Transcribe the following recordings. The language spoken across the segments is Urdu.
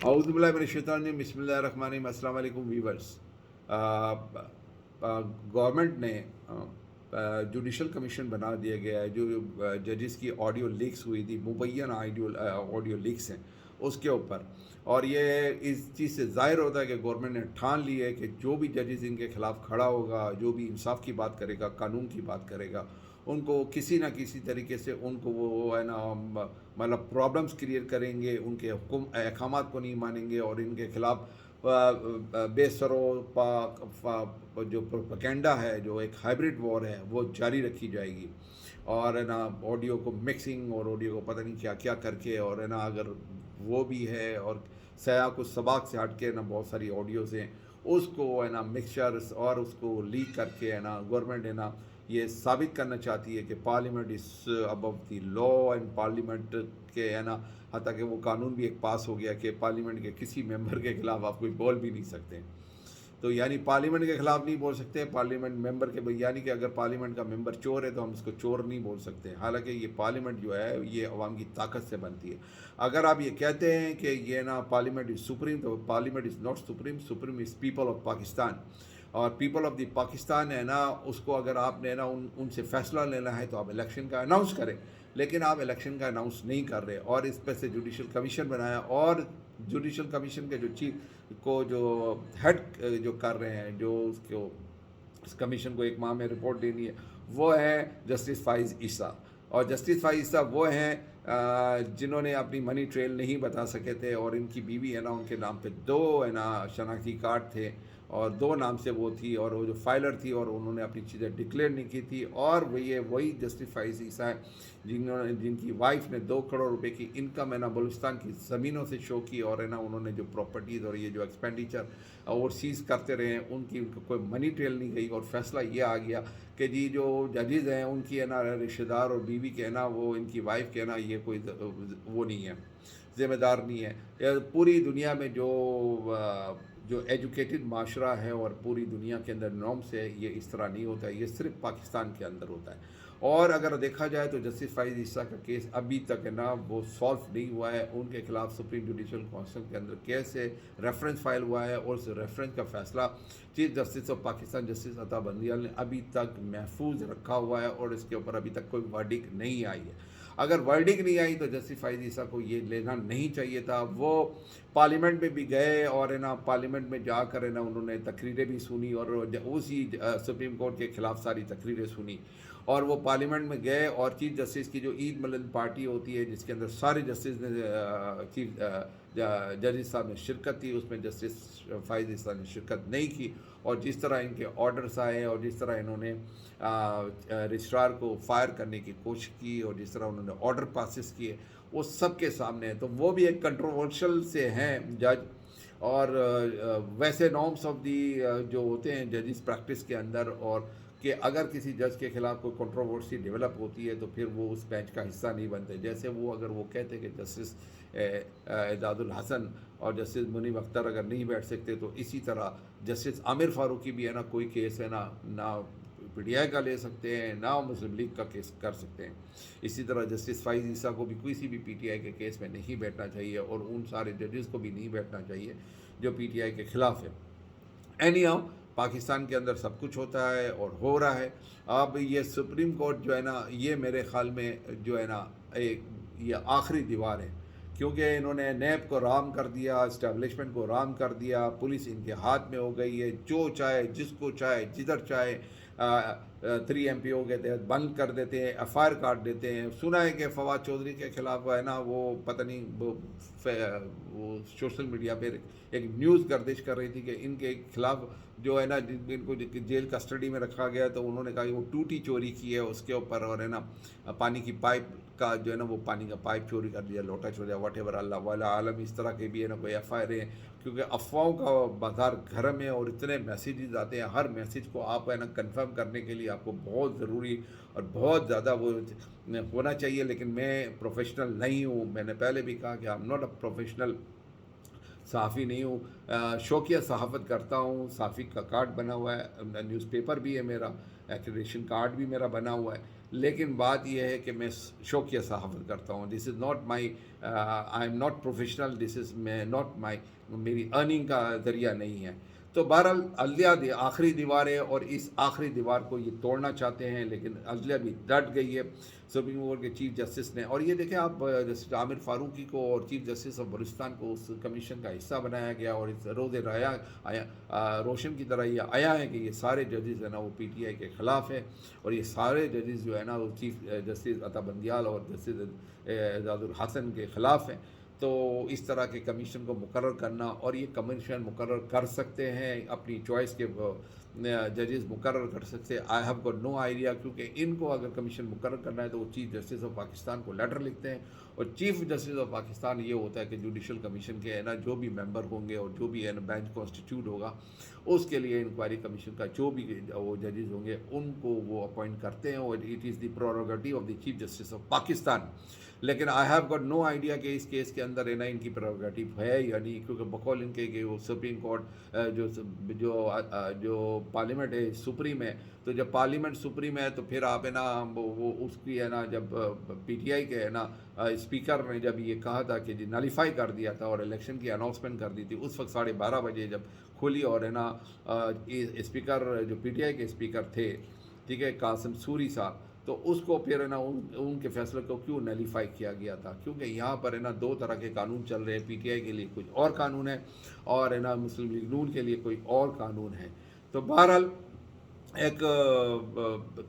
اعوذ باللہ من الشیطان الرجیم، بسم اللہ الرحمن الرحیم۔ السلام علیکم ویورس۔ گورنمنٹ نے جوڈیشل کمیشن بنا دیا گیا ہے جو ججز کی آڈیو لیکس ہوئی تھی، مبینہ آڈیو لیکس ہیں اس کے اوپر، اور یہ اس چیز سے ظاہر ہوتا ہے کہ گورنمنٹ نے ٹھان لی ہے کہ جو بھی ججز ان کے خلاف کھڑا ہوگا، جو بھی انصاف کی بات کرے گا، قانون کی بات کرے گا، ان کو کسی نہ کسی طریقے سے ان کو وہ ہے نا مطلب پرابلمس کریٹ کریں گے، ان کے احکامات کو نہیں مانیں گے، اور ان کے خلاف بے سرو جو پروپیگنڈا ہے، جو ایک ہائبرڈ وار ہے، وہ جاری رکھی جائے گی۔ اور ہے نا آڈیو کو مکسنگ اور آڈیو کو پتہ نہیں کیا کیا کر کے، اور ہے نا اگر وہ بھی ہے، اور سیاح کو سباق سے ہٹ کے نا بہت ساری آڈیوز ہیں، اس کو ہے نا مکسچرس اور اس کو لیک کر کے ہے نا گورنمنٹ ہے نا یہ ثابت کرنا چاہتی ہے کہ parliament is above the law, and parliament کے ہے نا حتیٰ کہ وہ قانون بھی ایک پاس ہو گیا کہ پارلیمنٹ کے کسی ممبر کے خلاف آپ کوئی بول بھی نہیں سکتے۔ تو یعنی پارلیمنٹ کے خلاف نہیں بول سکتے، پارلیمنٹ ممبر کے، یعنی کہ اگر پارلیمنٹ کا ممبر چور ہے تو ہم اس کو چور نہیں بول سکتے، حالانکہ یہ پارلیمنٹ جو ہے یہ عوام کی طاقت سے بنتی ہے۔ اگر آپ یہ کہتے ہیں کہ یہ نا پارلیمنٹ از سپریم، تو parliament is not supreme, supreme is people of Pakistan, اور پیپل آف دی پاکستان ہے نا اس کو اگر آپ نے نا ان سے فیصلہ لینا ہے تو آپ الیکشن کا اناؤنس کریں، لیکن آپ الیکشن کا اناؤنس نہیں کر رہے، اور اس پہ سے جوڈیشل کمیشن بنایا، اور جوڈیشل کمیشن کے جو چیف کو جو ہیڈ جو کر رہے ہیں، جو اس کمیشن کو ایک ماہ میں رپورٹ دینی ہے، وہ ہے جسٹس فائز عیسیٰ۔ اور جسٹس فائز عیسیٰ وہ ہیں جنہوں نے اپنی منی ٹریل نہیں بتا سکے تھے، اور ان کی بیوی ہے نا ان کے نام پہ 2 ہے نا شناختی کارڈ تھے، اور 2 نام سے وہ تھی، اور وہ جو فائلر تھی، اور انہوں نے اپنی چیزیں ڈکلیئر نہیں کی تھی، اور وہی جسٹس فائز عیسیٰ ہیں جن کی وائف نے 2 کروڑ روپے کی انکم ہے نا بلوچستان کی زمینوں سے شو کی، اور ہے نا انہوں نے جو پراپرٹیز اور یہ جو ایکسپینڈیچر اوورسیز کرتے رہے ہیں ان کی کوئی منی ٹریل نہیں گئی، اور فیصلہ یہ آ گیا کہ جی جو ججز ہیں ان کی ہے نا رشتہ دار اور بیوی کے ہے نا وہ ان کی وائف کے ہے نا یہ کوئی وہ نہیں ہے، ذمہ دار نہیں ہے۔ پوری دنیا میں جو ایجوکیٹڈ معاشرہ ہے اور پوری دنیا کے اندر نارمس ہے، یہ اس طرح نہیں ہوتا ہے، یہ صرف پاکستان کے اندر ہوتا ہے۔ اور اگر دیکھا جائے تو جسٹس فائز عیسیٰ کا کیس ابھی تک ہے نا وہ سالو نہیں ہوا ہے، ان کے خلاف سپریم جوڈیشل کونسل کے اندر کیس ہے، ریفرنس فائل ہوا ہے، اور اس ریفرنس کا فیصلہ chief justice of Pakistan justice عطا بندیال نے ابھی تک محفوظ رکھا ہوا ہے، اور اس کے اوپر ابھی تک کوئی ورڈکٹ نہیں آئی ہے۔ اگر ورڈکٹ نہیں آئی تو جسٹس فائز عیسیٰ کو یہ لینا نہیں چاہیے تھا۔ وہ پارلیمنٹ میں بھی گئے، اور ہے نا پارلیمنٹ میں جا کر ہے نا انہوں نے تقریریں بھی سنی، اور اسی سپریم کورٹ کے خلاف ساری تقریریں سنی، اور وہ پارلیمنٹ میں گئے، اور چیف جسٹس کی جو عید ملند پارٹی ہوتی ہے جس کے اندر سارے جسٹس نے چیف ججز صاحب نے شرکت تھی، اس میں جسٹس فائز عیسیٰ نے شرکت نہیں کی، اور جس طرح ان کے آرڈرز آئے، اور جس طرح انہوں نے رجسٹرار کو فائر کرنے کی کوشش کی، اور جس طرح انہوں نے آرڈر پاسز کیے، وہ سب کے سامنے ہے۔ تو وہ بھی ایک کنٹروورشل سے ہیں جج، اور ویسے نارمس آف دی جو ہوتے ہیں ججز پریکٹس کے اندر، اور کہ اگر کسی جج کے خلاف کوئی کنٹروورسی ڈیولپ ہوتی ہے تو پھر وہ اس بینچ کا حصہ نہیں بنتے، جیسے وہ اگر وہ کہتے کہ جسٹس اعداد الحسن اور جسٹس منیب اختر اگر نہیں بیٹھ سکتے، تو اسی طرح جسٹس عامر فاروقی بھی ہے نا کوئی کیس ہے نا نہ پی ٹی آئی کا لے سکتے ہیں، نہ مسلم لیگ کا کیس کر سکتے ہیں۔ اسی طرح جسٹس فائز عیسیٰ کو بھی کسی بھی پی ٹی آئی کے کیس میں نہیں بیٹھنا چاہیے، اور ان سارے ججز کو بھی نہیں بیٹھنا چاہیے جو پی ٹی آئی کے خلاف ہے۔ اینی ہاؤ پاکستان کے اندر سب کچھ ہوتا ہے اور ہو رہا ہے۔ اب یہ سپریم کورٹ جو ہے نا یہ میرے خیال میں جو ہے نا ایک یہ آخری دیوار ہے، کیونکہ انہوں نے نیب کو رام کر دیا، اسٹیبلشمنٹ کو رام کر دیا، پولیس ان کے ہاتھ میں ہو گئی ہے، جو چاہے جس کو چاہے جدھر چاہے 3 ایم پی او کے تحت بند کر دیتے ہیں، ایف آئی آر کاٹ دیتے ہیں۔ سنا ہے کہ فواد چودھری کے خلاف ہے نا وہ پتہ نہیں وہ سوشل میڈیا پہ ایک نیوز گردش کر رہی تھی کہ ان کے خلاف جو ہے نا ان کو جیل کسٹڈی میں رکھا گیا، تو انہوں نے کہا کہ وہ ٹوٹی چوری کی ہے اس کے اوپر، اور ہے نا پانی کی پائپ کا جو ہے نا وہ پانی کا پائپ چوری کر دیا، لوٹا چوری، واٹ ایور، اللہ والا عالم، اس طرح کے بھی ہے نا کوئی ایف آئی آر ہیں، کیونکہ افواہوں کا بازار گھر میں، اور اتنے میسیجز آتے ہیں، ہر میسیج کو آپ ہے نا کنفرم کرنے کے لیے آپ کو بہت ضروری اور بہت زیادہ وہ ہونا چاہیے، لیکن میں پروفیشنل نہیں ہوں، میں نے پہلے بھی کہا کہ آئی ایم ناٹ اے پروفیشنل صحافی نہیں ہوں، شوقیہ صحافت کرتا ہوں، صحافی کا کارڈ بنا ہوا ہے، نیوز پیپر بھی ہے میرا، ایکریڈیشن کارڈ بھی میرا بنا ہوا ہے، لیکن بات یہ ہے کہ میں شوقیہ صحافت کرتا ہوں. This is not my I am not professional. This is میں ناٹ مائی میری ارننگ کا ذریعہ نہیں ہے. تو بہرحال عدلیہ آخری دیوار ہے اور اس آخری دیوار کو یہ توڑنا چاہتے ہیں، لیکن عدلیہ بھی ڈٹ گئی ہے. سپریم کورٹ کے چیف جسٹس نے، اور یہ دیکھیں آپ جسٹس عامر فاروقی کو اور چیف جسٹس آف بلوچستان کو اس کمیشن کا حصہ بنایا گیا، اور اس روز رایا روشن کی طرح یہ آیا ہے کہ یہ سارے ججز ہیں نا وہ پی ٹی آئی کے خلاف ہیں، اور یہ سارے ججز جو ہے نا وہ چیف جسٹس عطا بندیال اور جسٹس اعجاز الحسن کے خلاف ہیں. تو اس طرح کے کمیشن کو مقرر کرنا، اور یہ کمیشن مقرر کر سکتے ہیں اپنی چوائس کے ججز مقرر کر سکتے ہیں. آئی ہیو گاٹ نو آئیڈیا، کیونکہ ان کو اگر کمیشن مقرر کرنا ہے تو وہ چیف جسٹس آف پاکستان کو لیٹر لکھتے ہیں، اور چیف جسٹس آف پاکستان یہ ہوتا ہے کہ جوڈیشل کمیشن کے ہے نا جو بھی ممبر ہوں گے اور جو بھی ہے نا بینچ کانسٹیٹیوٹ ہوگا اس کے لیے انکوائری کمیشن کا جو بھی وہ ججز ہوں گے ان کو وہ اپوائنٹ کرتے ہیں، اور it is the prerogative of the chief justice of Pakistan. لیکن I have got no idea کہ اس کیس کے اندر ہے نا ان کی پریروگیٹو ہے یا نہیں، کیونکہ بقول ان کے کہ وہ سپریم کورٹ جو پارلیمنٹ ہے سپریم ہے، تو جب پارلیمنٹ سپریم ہے تو پھر آپ ہے نا وہ اس کی ہے نا جب پی ٹی آئی کے ہے نا اسپیکر نے جب یہ کہا تھا کہ جی نالیفائی کر دیا تھا اور الیکشن کی اناؤنسمنٹ کر دی تھی، اس وقت 12:30 بجے جب کھلی، اور ہے نا اسپیکر جو پی ٹی آئی کے اسپیکر تھے، ٹھیک ہے، قاسم سوری صاحب، تو اس کو پھر ہے نا ان کے فیصلے کو کیوں نلیفائی کیا گیا تھا، کیونکہ یہاں پر ہے نا دو طرح کے قانون چل رہے ہیں. پی ٹی آئی کے لیے کچھ اور قانون ہے، اور ہے نا مسلم لیگ نون کے لیے کوئی اور قانون ہے. تو بہرحال ایک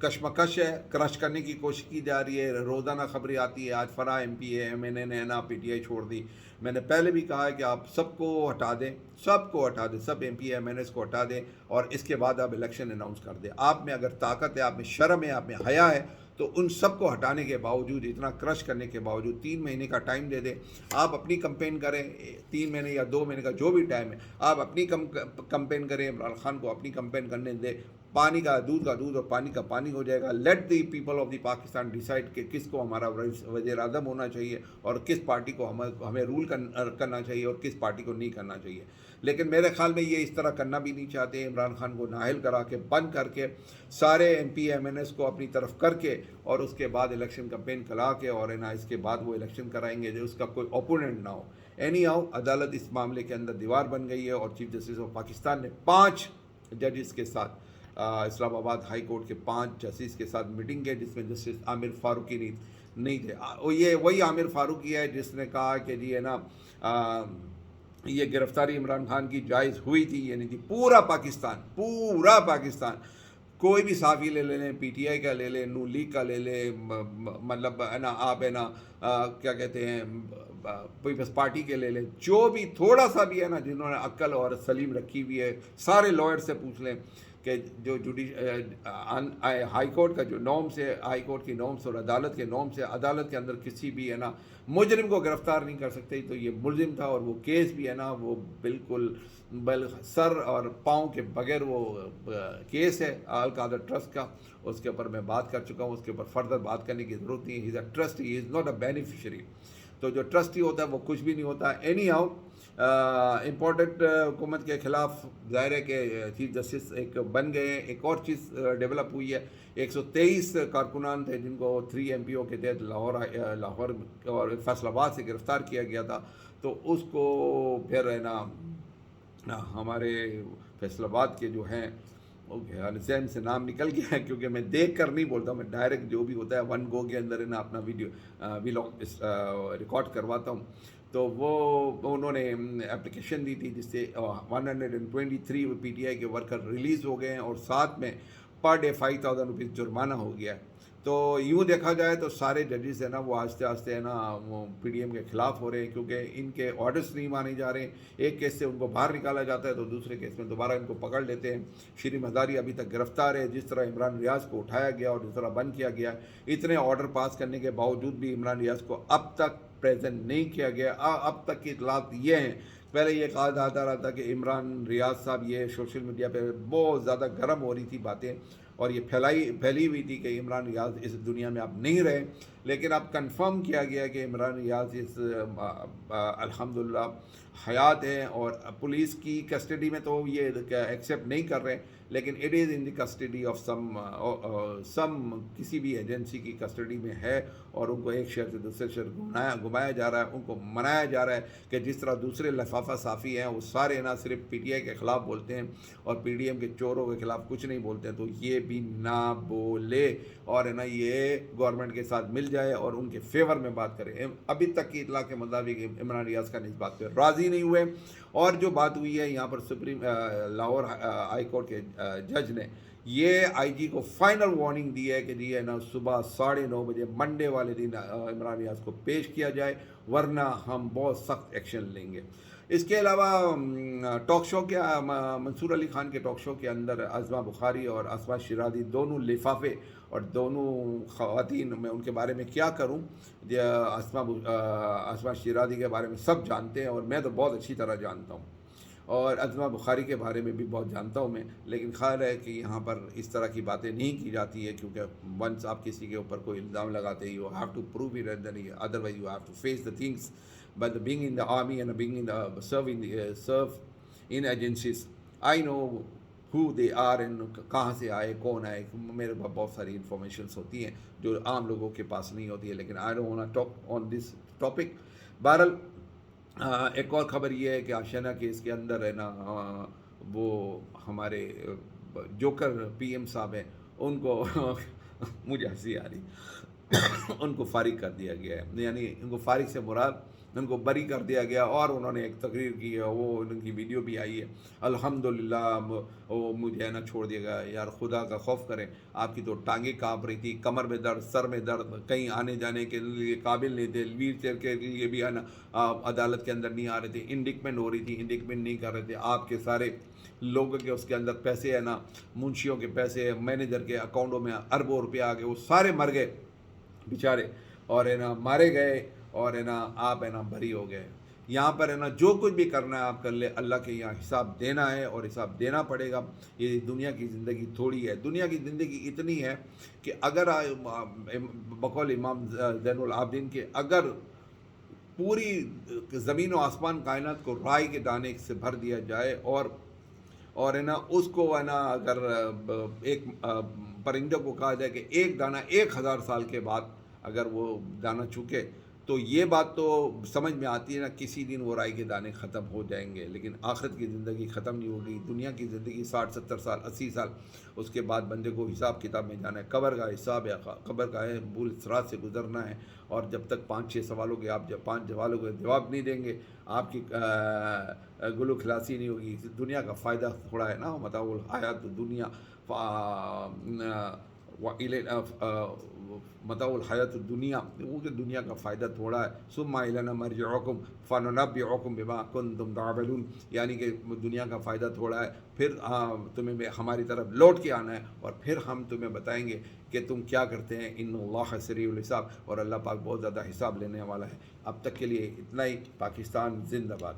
کشمکش ہے، کرش کرنے کی کوشش کی جا رہی ہے. روزانہ خبریں آتی ہے، آج فرا M P A M N A نے نا پی ٹی آئی چھوڑ دی. میں نے پہلے بھی کہا ہے کہ آپ سب کو ہٹا دیں، سب M P M N S کو ہٹا دیں، اور اس کے بعد آپ الیکشن اناؤنس کر دیں. آپ میں اگر طاقت ہے، آپ میں شرم ہے، آپ میں حیا ہے، تو ان سب کو ہٹانے کے باوجود، اتنا کرش کرنے کے باوجود 3 مہینے کا ٹائم دے دیں. آپ اپنی کمپین کریں، 3 مہینے یا 2 مہینے کا جو بھی ٹائم ہے، آپ اپنی کمپین کریں. عمران خان کو اپنی کمپین کرنے دیں. پانی کا دودھ اور پانی کا پانی ہو جائے گا. Let the people of the Pakistan decide کہ کس کو ہمارا وزیر اعظم ہونا چاہیے، اور کس پارٹی کو ہمیں رول کرنا چاہیے اور کس پارٹی کو نہیں کرنا چاہیے. لیکن میرے خیال میں یہ اس طرح کرنا بھی نہیں چاہتے. عمران خان کو نااہل کرا کے بند کر کے سارے M P M N S کو اپنی طرف کر کے، اور اس کے بعد الیکشن کمپین کھلا کے، اور ہے نا اس کے بعد وہ الیکشن کرائیں گے جو اس کا کوئی اپوننٹ نہ ہو. اینی ہاؤ عدالت اس معاملے کے اندر دیوار بن گئی ہے، اور چیف جسٹس آف پاکستان نے 5 ججز کے ساتھ اسلام آباد ہائی کورٹ کے 5 جسٹس کے ساتھ میٹنگ کی، جس میں جسٹس عامر فاروقی نہیں تھے. یہ وہی عامر فاروقی ہے جس نے کہا کہ جی ہے نا یہ گرفتاری عمران خان کی جائز ہوئی تھی، یعنی کہ پورا پاکستان کوئی بھی صحافی لے لیں، پی ٹی آئی کا لے لیں، نون لیگ کا لے لیں، مطلب ہے نا آپ ہے نا کیا کہتے ہیں پیپلز پارٹی کے لے لیں، جو بھی تھوڑا سا بھی ہے نا جنہوں نے عقل اور سلیم رکھی ہوئی ہے، سارے لائر سے پوچھ لیں کہ جو ہائی کورٹ کا جو نارمس ہے، ہائی کورٹ کی نارمس اور عدالت کے نارمس ہے، عدالت کے اندر کسی بھی ہے نا مجرم کو گرفتار نہیں کر سکتے. تو یہ ملزم تھا، اور وہ کیس بھی ہے نا وہ بالکل سر اور پاؤں کے بغیر وہ کیس ہے القادر ٹرسٹ کا. اس کے اوپر میں بات کر چکا ہوں، اس کے اوپر فردر بات کرنے کی ضرورت نہیں ہے. He is a trust, he is not a beneficiary. تو جو ٹرسٹی ہوتا ہے وہ کچھ بھی نہیں ہوتا. اینی ہاؤ امپورٹنٹ حکومت کے خلاف ظاہر ہے کہ چیف جسٹس ایک بن گئے ہیں. ایک اور چیز ڈیولپ ہوئی ہے، 123 کارکنان تھے جن کو 3 ایم پی او کے تحت لاہور اور فیصل آباد سے گرفتار کیا گیا تھا. تو اس کو پھر ہے نا ہمارے فیصل آباد کے جو ہیں ذہن سے نام نکل گیا ہے، کیونکہ میں دیکھ کر نہیں بولتا ہوں، میں ڈائریکٹ جو بھی ہوتا ہے ون گو کے اندر ہے نا اپنا ویلاگ ریکارڈ کرواتا ہوں. تو وہ انہوں نے اپلیکیشن دی تھی جس سے 123 پی ٹی آئی کے ورکر ریلیز ہو گئے ہیں، اور ساتھ میں پر ڈے 5,000 روپیز جرمانہ ہو گیا ہے. تو یوں دیکھا جائے تو سارے ججز ہیں نا وہ آہستہ ہے نا وہ پی ڈی ایم کے خلاف ہو رہے ہیں، کیونکہ ان کے آرڈرز نہیں مانے جا رہے ہیں. ایک کیس سے ان کو باہر نکالا جاتا ہے تو دوسرے کیس میں دوبارہ ان کو پکڑ لیتے ہیں. شری مزاری ابھی تک گرفتار ہے. جس طرح عمران ریاض کو اٹھایا گیا اور جس طرح بند کیا گیا، اتنے آرڈر پاس کرنے کے باوجود بھی عمران ریاض کو اب تک پریزنٹ نہیں کیا گیا. اب تک کی اطلاعات یہ ہیں، پہلے یہ کہا جاتا رہا تھا کہ عمران ریاض صاحب، یہ سوشل میڈیا پہ بہت زیادہ گرم ہو رہی تھی باتیں، اور یہ پھیلی ہوئی تھی کہ عمران ریاض اس دنیا میں اب نہیں رہے. لیکن اب کنفرم کیا گیا کہ عمران ریاض الحمدللہ حیات ہیں، اور پولیس کی کسٹڈی میں تو یہ ایکسیپٹ نہیں کر رہے، لیکن it is in the custody of some کسی بھی ایجنسی کی کسٹڈی میں ہے، اور ان کو ایک شہر سے دوسرے شہر گھمایا جا رہا ہے، ان کو منایا جا رہا ہے کہ جس طرح دوسرے لفافہ صحافی ہیں وہ سارے نہ صرف پی ٹی آئی کے خلاف بولتے ہیں اور پی ڈی ایم کے چوروں کے خلاف کچھ نہیں بولتے ہیں، تو یہ بھی نہ بولے اور ہے نا یہ گورنمنٹ کے ساتھ مل جائے اور ان کے فیور میں بات کرے۔ ابھی تک کی اطلاع کے مطابق عمران ریاض کا اس بات پہ راضی نہیں ہوئے، اور جو بات ہوئی ہے یہاں پر سپریم لاہور ہائی کورٹ کے جج نے یہ آئی جی کو فائنل وارننگ دی ہے کہ جی ہے نا صبح 9:30 بجے منڈے والے دن عمران ریاض کو پیش کیا جائے، ورنہ ہم بہت سخت ایکشن لیں گے۔ اس کے علاوہ ٹاک شو کے منصور علی خان کے ٹاک شو کے اندر عظمہ بخاری اور اسما شیرازی دونوں لفافے اور دونوں خواتین، میں ان کے بارے میں کیا کروں، اسما شیرازی کے بارے میں سب جانتے ہیں اور میں تو بہت اچھی طرح جانتا ہوں، اور عظمہ بخاری کے بارے میں بھی بہت جانتا ہوں میں، لیکن خیال ہے کہ یہاں پر اس طرح کی باتیں نہیں کی جاتی ہے، کیونکہ ونس آپ کسی کے اوپر کوئی الزام لگاتے ہیں you have to prove it, and then otherwise you have to face the things. But being in the army and being in the serve in agencies, I know who they are and کہاں سے آئے کون آئے، میرے پاس بہت ساری انفارمیشنس ہوتی ہیں جو عام لوگوں کے پاس نہیں ہوتی ہے، لیکن I don't want to talk on this topic. بہرحال ایک اور خبر یہ ہے کہ آشیانہ کیس کے اندر ہے نا وہ ہمارے جوکر پی ایم صاحب ہیں، ان کو مجھے ہنسی آ رہی، ان کو فارغ کر دیا گیا ہے، یعنی ان کو فارغ سے مراد ان کو بری کر دیا گیا، اور انہوں نے ایک تقریر کی ہے، وہ ان کی ویڈیو بھی آئی ہے، الحمدللہ وہ مجھے نہ چھوڑ دیا گیا۔ یار خدا کا خوف کریں، آپ کی تو ٹانگیں کانپ رہی تھی، کمر میں درد، سر میں درد، کہیں آنے جانے کے لیے قابل نہیں تھے، ویل چیئر کے لیے بھی ہے نا عدالت کے اندر نہیں آ رہے تھے، انڈکمنٹ ہو رہی تھی، انڈکمنٹ نہیں کر رہے تھے، آپ کے سارے لوگوں کے اس کے اندر پیسے ہے نا، منشیوں کے پیسے، مینیجر کے اکاؤنٹوں میں اربوں روپے آ گئے، وہ سارے مر گئے بیچارے، اور ہے نا مارے گئے، اور ہے نا آپ ہے نا بری ہو گئے۔ یہاں پر ہے نا جو کچھ بھی کرنا ہے آپ کر لے، اللہ کے یہاں حساب دینا ہے اور حساب دینا پڑے گا۔ یہ دنیا کی زندگی تھوڑی ہے، دنیا کی زندگی اتنی ہے کہ اگر بقول امام زین العابدین کے اگر پوری زمین و آسمان کائنات کو رائی کے دانے سے بھر دیا جائے، اور ہے نا اس کو ہے نا اگر ایک پرندے کو کہا جائے کہ ایک دانہ 1000 سال کے بعد اگر وہ دانہ چکے، تو یہ بات تو سمجھ میں آتی ہے نا کسی دن وہ رائی کے دانے ختم ہو جائیں گے، لیکن آخرت کی زندگی ختم نہیں ہوگی۔ دنیا کی زندگی 60-70 سال، 80 سال، اس کے بعد بندے کو حساب کتاب میں جانا ہے، قبر کا حساب ہے، قبر کا ہے بول صراط سے گزرنا ہے، اور جب تک 5-6 سوالوں کے آپ جب 5 سوالوں کے جواب نہیں دیں گے، آپ کی گلو خلاصی نہیں ہوگی۔ دنیا کا فائدہ تھوڑا ہے نا، متاع الحیات دنیا متاع الحیات الدنیا، وہ کہ دنیا کا فائدہ تھوڑا ہے۔ ثم الینا مرجعکم فننبئکم بما کنتم تعملون، یعنی کہ دنیا کا فائدہ تھوڑا ہے، پھر تمہیں ہماری طرف لوٹ کے آنا ہے، اور پھر ہم تمہیں بتائیں گے کہ تم کیا کرتے ہیں۔ ان اللہ سریع الحساب، اور اللہ پاک بہت زیادہ حساب لینے والا ہے۔ اب تک کے لیے اتنا ہی۔ پاکستان زندہ باد۔